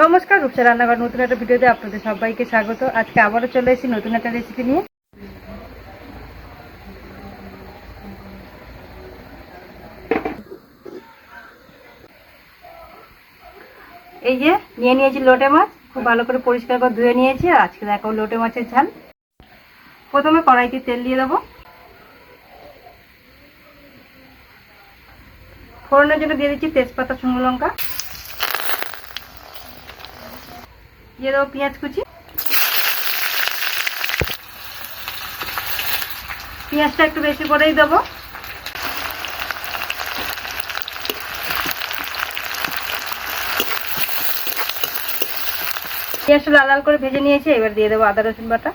নমস্কার, রূপসা রান্নাঘর নতুন একটা ভিডিওতে আপনাদের সবাইকে স্বাগত। আজকে আবারও চলে এসেছি নতুন একটা রেসিপি নিয়ে। এই যে নিয়েছি লোটে মাছ, খুব ভালো করে পরিষ্কার করে ধুয়ে নিয়েছি। আর আজকে দেখো লোটে মাছের ঝাল। প্রথমে কড়াইতে তেল দিয়ে দেবো। ফোড়নের জন্য দিয়ে দিচ্ছি তেজপাতা, শুকনো লঙ্কা, দিয়ে দেবো পেঁয়াজ কুচি। পেঁয়াজটা একটু বেশি করেই দেবো। পেঁয়াজটা লাল লাল করে ভেজে নিয়েছি। এবার দিয়ে দেবো আদা রসুন বাটা।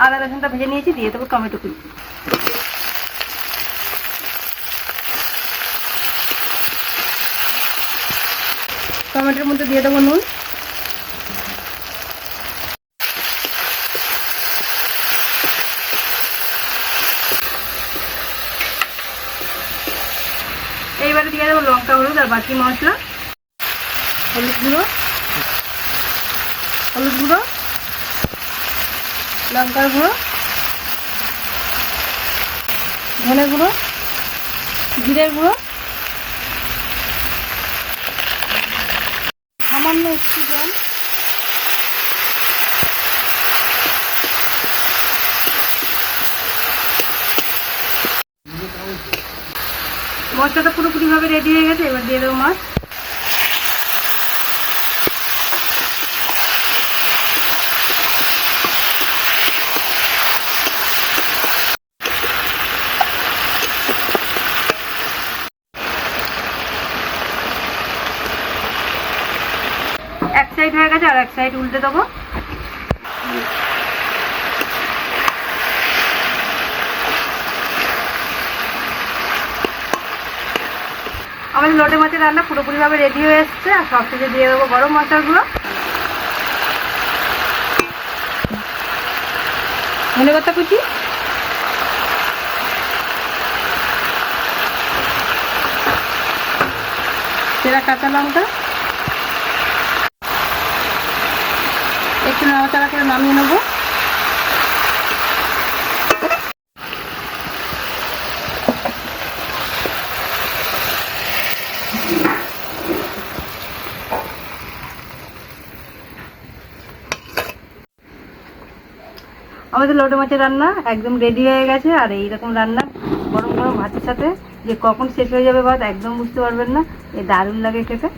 আদা রসুনটা ভেজে নিয়েছি, দিয়ে দেবো টমেটো কুচি। টমেটোর মধ্যে দিয়ে দেবো নুন। এইবারে দিয়ে দেবো লঙ্কা, হলুদ আর বাকি মশলা। হলুদ গুঁড়ো, লঙ্কার গুঁড়ো, ধনে গুঁড়ো, জিরের গুঁড়ো, সামান্য একটু জল। মশলাটা পুরোপুরি ভাবে রেডি হয়ে গেছে। এবার দিয়ে দেবো মাছ। এক সাইড হয়ে গেছে, আর এক সাইড উল্টে দেবো। আমাদের লোটে মাছের রান্না পুরোপুরি ভাবে রেডি হয়ে এসছে। আর সবশেষে দিয়ে দেবো গরম মশলার গুঁড়ো, ধনেপাতা কুচি, চেরা কাঁচা লঙ্কা। একটু নাড়াচাড়া করে নামিয়ে নেবো। আমাদের লোটে মাছের রান্না একদম রেডি হয়ে গেছে। আর এইরকম রান্না গরম গরম ভাতের সাথে যে কখন শেষ হয়ে যাবে ভাত একদম বুঝতে পারবেন না। দারুণ লাগে খেতে।